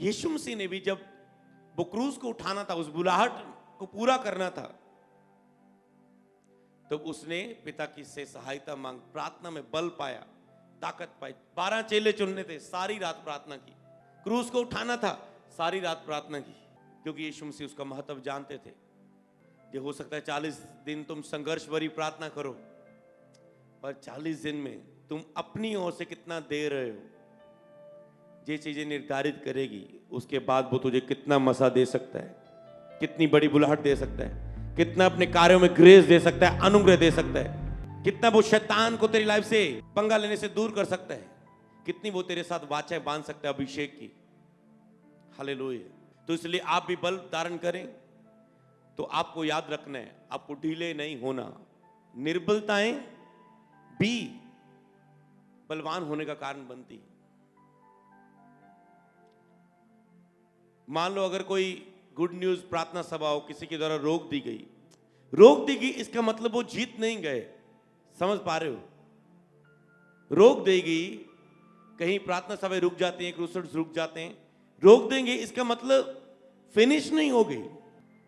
यीशु मसीह ने भी जब वो क्रूस को उठाना था, उस बुलाहट को पूरा करना था, तो उसने पिता की से सहायता मांग, प्रार्थना में बल पाया, ताकत पाई। 12 चेले चुनने थे, सारी रात प्रार्थना की। क्रूस को उठाना था, सारी रात प्रार्थना की, क्योंकि यीशु मसीह उसका महत्व जानते थे। ये हो सकता है 40 दिन तुम संघर्ष भरी प्रार्थना करो, पर 40 दिन में तुम अपनी ओर से कितना दे रहे हो, ये चीजें निर्धारित करेगी उसके बाद वो तुझे कितना मसा दे सकता है, कितनी बड़ी बुलाहट दे सकता है, कितना अपने कार्यों में ग्रेस दे सकता है, अनुग्रह दे सकता है, कितना वो शैतान को तेरी लाइफ से पंगा लेने से दूर कर सकता है, कितनी वो तेरे साथ वाचाएं बांध सकता है अभिषेक की। हालेलुया। तो इसलिए आप भी बल धारण करें। तो आपको याद रखना है, आपको ढीले नहीं होना। निर्बलताएं भी बलवान होने का कारण बनती है। मान लो अगर कोई गुड न्यूज प्रार्थना सभा हो, किसी के द्वारा रोक दी गई, इसका मतलब वो जीत नहीं गए। समझ पा रहे हो? रोक देगी, कहीं प्रार्थना सभा रुक जाती हैं, क्रूसेड्स रुक जाते हैं, रोक देंगे, इसका मतलब फिनिश नहीं हो गई।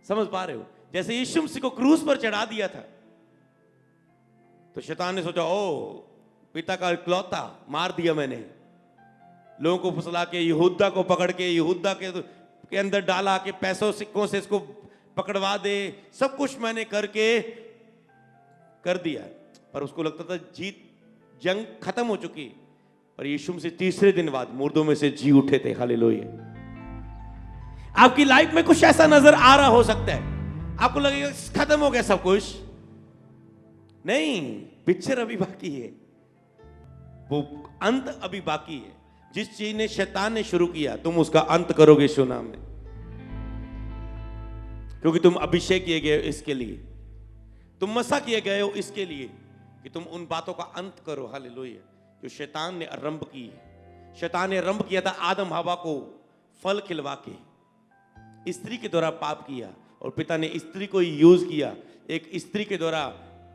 समझ पा रहे हो? जैसे यीशु मसीह को क्रूस पर चढ़ा दिया था, तो शैतान ने सोचा, ओ पिता का इकलौता मार दिया मैंने, लोगों को फुसला के यहूदा को पकड़ के यहूदा के अंदर डाला के पैसों सिक्कों से इसको पकड़वा दे, सब कुछ मैंने करके कर दिया। पर उसको लगता था जीत, जंग खत्म हो चुकी। पर यीशु मसीह तीसरे दिन बाद मुर्दों में से जी उठे थे। हालेलुया। आपकी लाइफ में कुछ ऐसा नजर आ रहा हो सकता है, आपको लगेगा खत्म हो गया सब कुछ। नहीं, पिक्चर अभी बाकी है, वो अंत अभी बाकी है। जिस चीज ने शैतान ने शुरू किया, तुम उसका अंत करोगे यीशु नाम में, क्योंकि तुम अभिषेक किए गए हो इसके लिए, तुम मसा किए गए हो इसके लिए कि तुम उन बातों का अंत करो। हालेलुया। जो शैतान ने आरंभ की है। शैतान ने आरंभ किया था आदम हवा को फल खिलवा के, स्त्री के द्वारा पाप किया, और पिता ने स्त्री को यूज किया। एक स्त्री के द्वारा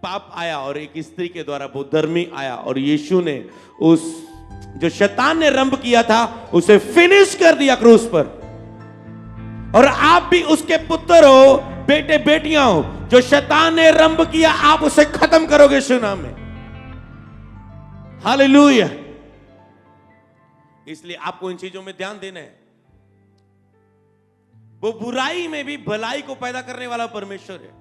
पाप आया और एक स्त्री के द्वारा वो धर्मी आया, और यीशु ने उस जो शैतान ने आरंभ किया था उसे फिनिश कर दिया क्रूस पर। और आप भी उसके पुत्र हो, बेटे बेटियां हो। जो शैतान ने आरंभ किया, आप उसे खत्म करोगे यीशु नाम में। हालेलुया। इसलिए आपको इन चीजों में ध्यान देना है। वो बुराई में भी भलाई को पैदा करने वाला परमेश्वर है।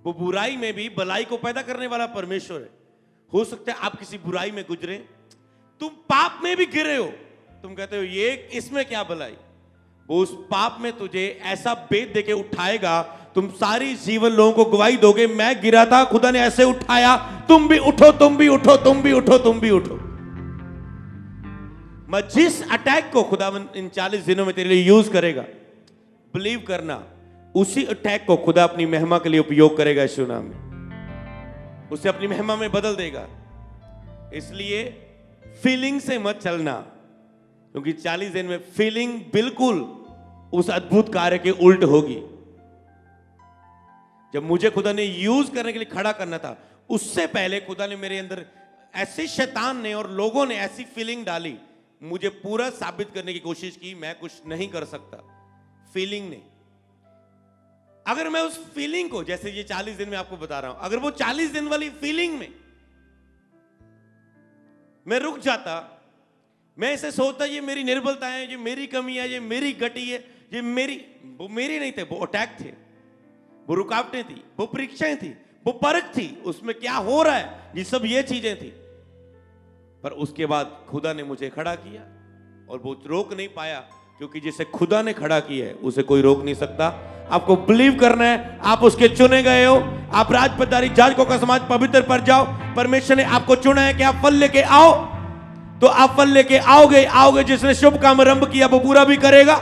वो बुराई में भी भलाई को पैदा करने वाला परमेश्वर है। हो सकता है आप किसी बुराई में गुजरे, तुम पाप में भी गिरे हो, तुम कहते हो ये इसमें क्या भलाई। वो उस पाप में तुझे ऐसा बेत देके उठाएगा, तुम सारी जीवन लोगों को गवाही दोगे, मैं गिरा था, खुदा ने ऐसे उठाया, तुम भी उठो, तुम भी उठो, तुम भी उठो, तुम भी उठो। मैं जिस अटैक को खुदा इन 40 दिनों में तेरे लिए यूज करेगा, बिलीव करना, उसी अटैक को खुदा अपनी महिमा के लिए उपयोग करेगा यीशु नाम में, उसे अपनी महिमा में बदल देगा। इसलिए फीलिंग से मत चलना, क्योंकि 40 दिन में फीलिंग बिल्कुल उस अद्भुत कार्य के उल्ट होगी। जब मुझे खुदा ने यूज करने के लिए खड़ा करना था, उससे पहले खुदा ने मेरे अंदर ऐसे शैतान ने और लोगों ने ऐसी फीलिंग डाली, मुझे पूरा साबित करने की कोशिश की मैं कुछ नहीं कर सकता। फीलिंग ने, अगर मैं उस फीलिंग को, जैसे ये 40 दिन में आपको बता रहा हूं, अगर वो 40 दिन वाली फीलिंग में मैं रुक जाता, मैं ऐसे सोचता ये मेरी निर्बलता है, ये मेरी कमी है, ये मेरी गटी है, ये वो मेरी नहीं थे, वो अटैक थे, वो रुकावटें थी, वो परीक्षाएं थी, वो परख थी, उसमें क्या हो रहा है, ये सब ये चीजें थी। पर उसके बाद खुदा ने मुझे खड़ा किया, और वो रोक नहीं पाया, क्योंकि जिसे खुदा ने खड़ा किया है उसे कोई रोक नहीं सकता। आपको बिलीव करना है, आप उसके चुने गए हो। आप राजपदारी जाजकों का समाज पवित्र पर जाओ। परमेश्वर ने आपको चुना है कि आप फल लेके आओ, तो आप फल लेके आओगे। जिसने शुभ काम आरंभ किया वो पूरा भी करेगा।